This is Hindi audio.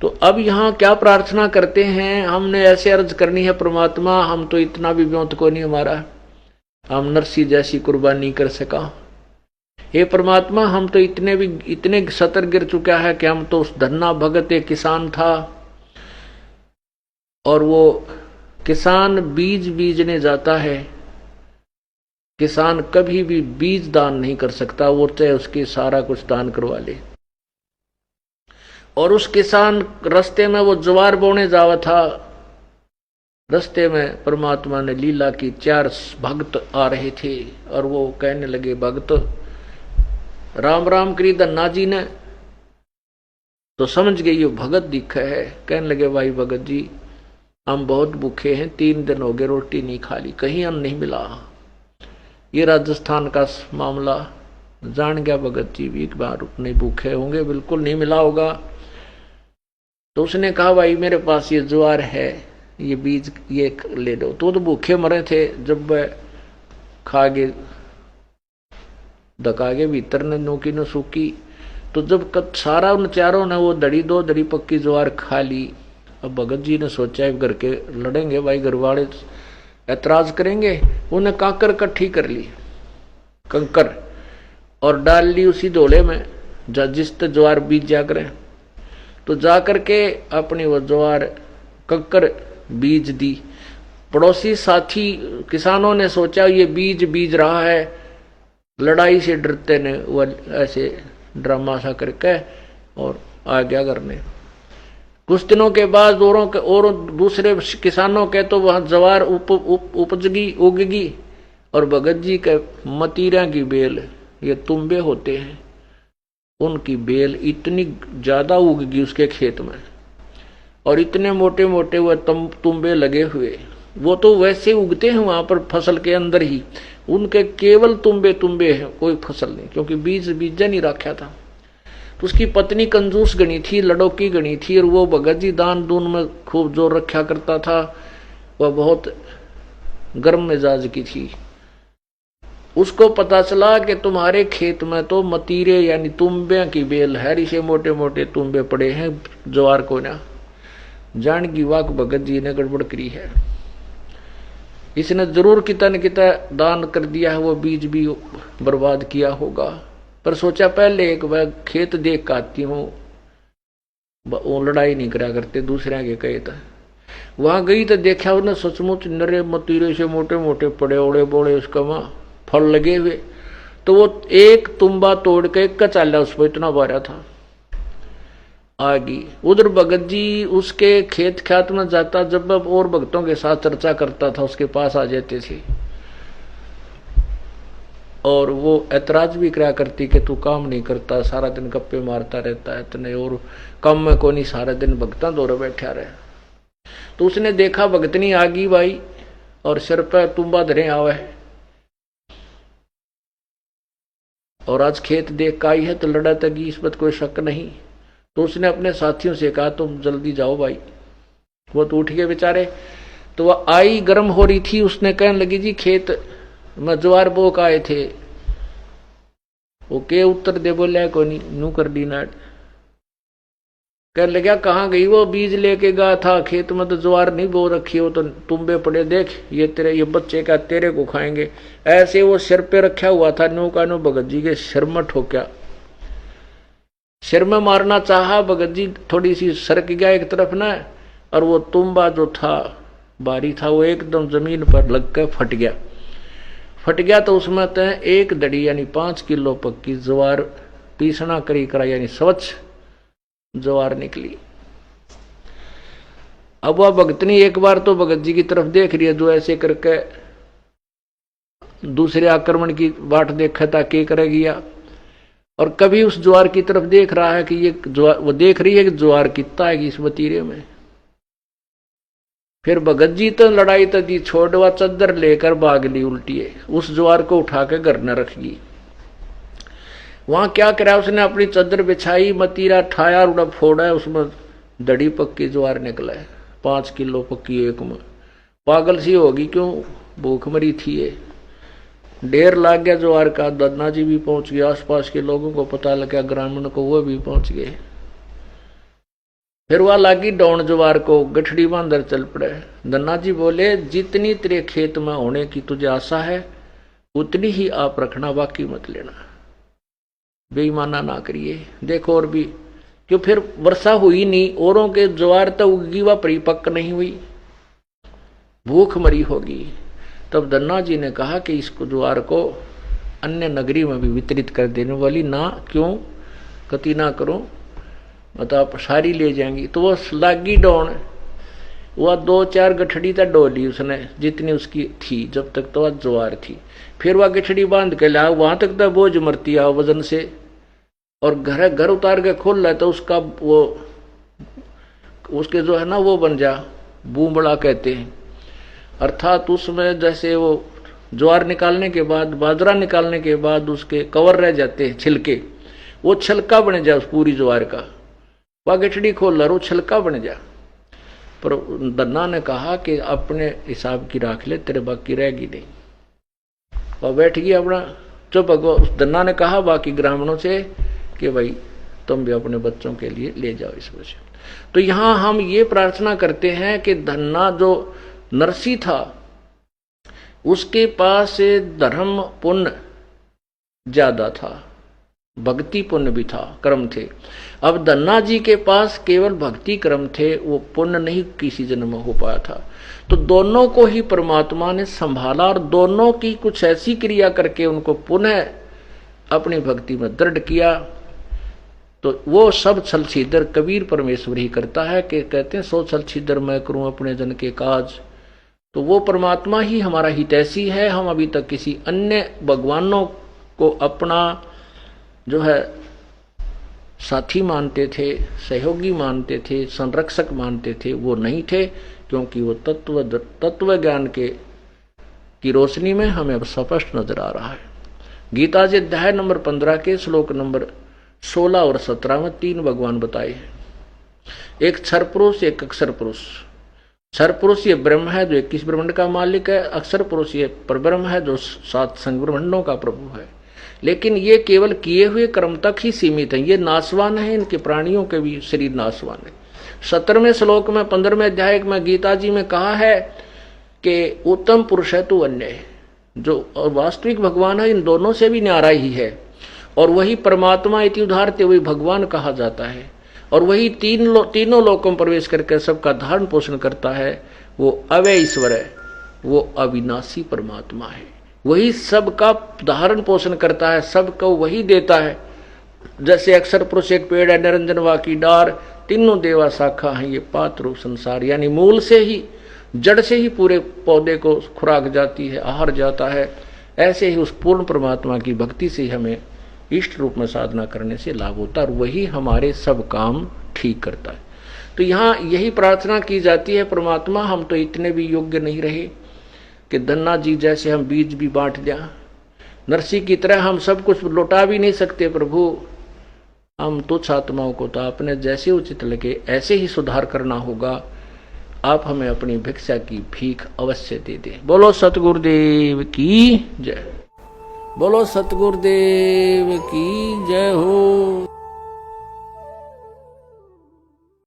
तो अब यहाँ क्या प्रार्थना करते हैं, हमने ऐसे अर्ज करनी है, परमात्मा हम तो इतना भी व्योत को नहीं हमारा, हम नरसी जैसी कुर्बानी कर सका। हे परमात्मा हम तो इतने सतर गिर चुका है कि हम तो उस धन्ना भगत एक किसान था, और वो किसान बीज बीजने जाता है, किसान कभी भी बीज दान नहीं कर सकता, वो चाहे उसके सारा कुछ दान करवा ले। और उस किसान रास्ते में वो ज्वार बोने जावा था, रास्ते में परमात्मा ने लीला की, 4 भक्त आ रहे थे और वो कहने लगे, भक्त राम राम करी धन्ना जी ने, तो समझ गई ये भगत दिखा है। कहने लगे, भाई भगत जी हम बहुत भूखे हैं, 3 दिन हो गए रोटी नहीं खा ली, कहीं अन्न नहीं मिला। ये राजस्थान का मामला जान गया भगत जी भी, एक बार नहीं भूखे होंगे, बिल्कुल नहीं मिला होगा। तो उसने कहा, भाई मेरे पास ये ज्वार है, ये बीज ये ले लो। तो भूखे मरे थे, जब वह खागे धकागे भीतर ने नोकी न सूखी, तो जब सारा उन चारों ने वो दड़ी 2 दड़ी पक्की ज्वार खा ली। अब भगत जी ने सोचा घर के लड़ेंगे, भाई घर वाले ऐतराज करेंगे, उन्हें कांकर इकट्ठी कर ली, कंकर, और डाल ली उसी डोले में जिस ते ज्वार बीज जा करें। तो जाकर के अपनी वो ज्वार कंकर बीज दी। पड़ोसी साथी किसानों ने सोचा ये बीज रहा है, लड़ाई से डरते ने वो ऐसे ड्रामा सा करके और आ गया करने। कुछ दिनों के बाद और दूसरे किसानों के तो वहां ज्वार उपजगी उगगी, और भगत जी के मतीरा की बेल, ये तुम्बे होते हैं, उनकी बेल इतनी ज्यादा उगगी उसके खेत में, और इतने मोटे मोटे वह तुम्बे लगे हुए। वो तो वैसे उगते हैं वहां पर फसल के अंदर ही, उनके केवल तुम्बे हैं, कोई फसल नहीं, क्योंकि बीजा नहीं रखा था। तो उसकी पत्नी कंजूस गणी थी, लड़ोकी गणी थी, और वो भगत जी दान दून में खूब जोर रखा करता था। वह बहुत गर्म मिजाज की थी। उसको पता चला कि तुम्हारे खेत में तो मतीरे यानी तुम्बे की बेल है, इसे मोटे मोटे तुम्बे पड़े हैं, ज्वार को ना जान की वाक भगत जी ने गड़बड़ करी है, इसने जरूर किता न किता दान कर दिया है, वो बीज भी बर्बाद किया होगा। पर सोचा पहले एक बार खेत देख कर आती हूँ, वो लड़ाई नहीं करा करते दूसरे के कहे था। वहां गई तो देखा उन्हें सचमुच नरे मतीरे से मोटे मोटे पड़े ओड़े बोड़े, उसका वहां फल लगे हुए। तो वो एक तुम्बा तोड़ के कचाला उस पर, इतना बारा था आगी। उधर भगत जी उसके खेत खात में जाता, जब और भक्तों के साथ चर्चा करता था उसके पास आ जाते थे, और वो ऐतराज भी करा करती कि तू काम नहीं करता, सारा दिन गप्पे मारता रहता है इतने, और काम में को नहीं, सारा दिन भगता दौरे बैठा रहे। तो उसने देखा भगतनी आ गई भाई, और सिर पर तुम्बा धरे आवे, और आज खेत देख का आई है तो लड़ा तगी, इस पर कोई शक नहीं। तो उसने अपने साथियों से कहा तुम जल्दी जाओ भाई। वो तो उठ गए बेचारे। तो वह आई गर्म हो रही थी, उसने कहने लगी, जी खेत में ज्वार बोक आए थे। वो के उत्तर दे, बोलिया को नहीं नू कर दी नाट। कहने लगा कहाँ गई, वो बीज लेके गया था खेत में, तो ज्वार नहीं बो रखी हो, तो तुम्बे पड़े देख, ये तेरे ये बच्चे का तेरे को खाएंगे। ऐसे वो सिर पे रखा हुआ था, नो का नो भगत जी के सिर में ठोक्या, सिर में मारना चाहा, भगत जी थोड़ी सी सरक गया एक तरफ ना, और वो तुम्बा जो था बारी था वो एकदम जमीन पर लग कर फट गया। तो उसमें तो एक दड़ी यानी 5 किलो पक्की ज्वार पीसना करी करा, यानी स्वच्छ ज्वार निकली। अब वह भगतनी एक बार तो भगत जी की तरफ देख रही है, जो ऐसे करके दूसरे आक्रमण की बाट देखा था के करेगी या, और कभी उस ज्वार की तरफ देख रहा है कि ये ज्वार, वो देख रही है कि ज्वार कितना है इस वतीरे में। फिर भगत जी तो लड़ाई तो दी छोड़, वह चद्दर लेकर भाग ली उल्टी है, उस ज्वार को उठा के घर न रख गई। वहां क्या करा उसने, अपनी चद्दर बिछाई, मतीरा ठाया, उड़ा फोड़ा, उसमें दड़ी पक्की ज्वार निकला है, 5 किलो पक्की एक में। पागल सी होगी, क्यों भूख मरी थी ये, ढेर लाग गया ज्वार का। दन्ना जी भी पहुंच गया, आसपास के लोगों को पता लगा, ग्रामीण को वो भी पहुंच गए। फिर वह लागी डौन ज्वार को, गठड़ी बांधर चल पड़े। धन्ना जी बोले, जितनी तेरे खेत में होने की तुझे आशा है उतनी ही आप रखना, बाकी मत लेना, बेईमाना ना करिए। देखो और भी क्यों, फिर वर्षा हुई नहीं, औरों के ज्वार तो उगी, वह परिपक्व नहीं हुई, भूख मरी होगी। तब धन्ना जी ने कहा कि इसको ज्वार को अन्य नगरी में भी वितरित कर देने वाली, ना क्यों कति ना करो, मतलब सारी ले जाएंगी। तो वो लागी डौन, वह 2-4 गठड़ी तक डोली उसने जितनी उसकी थी, जब तक तो वह ज्वार थी। फिर वह गठड़ी बांध के ला, वहां तक तो बोझ मरती है वजन से, और घर उतार के खोल रहा तो उसका वो उसके जो है ना वो बन जा, बूंबड़ा कहते हैं, अर्थात उसमें जैसे वो ज्वार निकालने के बाद, बाजरा निकालने के बाद उसके कवर रह जाते हैं छिलके, वो छलका बन जा उस पूरी ज्वार का। वह गठड़ी खोल रहा वो छलका बन जा। पर धन्ना ने कहा कि अपने हिसाब की राख ले, तेरे बाकी रहेगी नहीं। वह बैठ गया अपना चुप। धन्ना ने कहा बाकी ग्रामीणों से कि भाई तुम भी अपने बच्चों के लिए ले जाओ इस वजह। तो यहां हम ये प्रार्थना करते हैं कि धन्ना जो नरसी था उसके पास धर्म पुण्य ज्यादा था, भक्ति पुण्य भी था, कर्म थे। अब धन्ना जी के पास केवल भक्ति कर्म थे, वो पुण्य नहीं किसी जन्म में हो पाया था। तो दोनों को ही परमात्मा ने संभाला और दोनों की कुछ ऐसी क्रिया करके उनको पुनः अपनी भक्ति में दृढ़ किया। तो वो सब छल छीदर कबीर परमेश्वर ही करता है, कि कहते हैं सो छल छीदर मैं करूं अपने जन के काज। तो वो परमात्मा ही हमारा हितैषी है। हम अभी तक किसी अन्य भगवानों को अपना जो है साथी मानते थे, सहयोगी मानते थे, संरक्षक मानते थे, वो नहीं थे, क्योंकि वो तत्व ज्ञान की रोशनी में हमें अब स्पष्ट नजर आ रहा है। गीता जी अध्याय नंबर 15 के श्लोक नंबर 16 और 17 में 3 भगवान बताए हैं। एक क्षर पुरुष, एक अक्षर पुरुष। क्षर पुरुष ये ब्रह्म है जो 21 ब्रह्मांड का मालिक है, अक्षर पुरुष ये परब्रह्म है जो 7 संग ब्रह्मांडों का प्रभु है। लेकिन ये केवल किए हुए कर्म तक ही सीमित है, ये नाशवान है, इनके प्राणियों के भी शरीर नाशवान है। 17वें श्लोक में 15वें अध्याय में गीता जी में कहा है कि उत्तम पुरुष है तू अन्य है, जो वास्तविक भगवान है इन दोनों से भी न्यारा ही है, और वही परमात्मा इति उदाहरते वही भगवान कहा जाता है, और वही तीनों लोकों में प्रवेश करके सबका धारण पोषण करता है। वो अव्यय ईश्वर है, वो अविनाशी परमात्मा है, वही सबका धारण पोषण करता है, सबको वही देता है। जैसे अक्षर पुरुष एक पेड़ है, निरंजन वाकी डार, तीनों देवा शाखा है, ये पात्र रूप संसार, यानी मूल से ही, जड़ से ही पूरे पौधे को खुराक जाती है, आहार जाता है। ऐसे ही उस पूर्ण परमात्मा की भक्ति से हमें इष्ट रूप में साधना करने से लाभ होता है, और वही हमारे सब काम ठीक करता है। तो यहाँ यही प्रार्थना की जाती है, परमात्मा हम तो इतने भी योग्य नहीं रहे कि धन्ना जी जैसे हम बीज भी बांट दें, नरसी की तरह हम सब कुछ लौटा भी नहीं सकते प्रभु। हम तुच्छ आत्माओं को तो आपने जैसे उचित लगे ऐसे ही सुधार करना होगा। आप हमें अपनी भिक्षा की भीख अवश्य दे दें। बोलो सतगुरुदेव की जय, बोलो सतगुरुदेव की जय हो।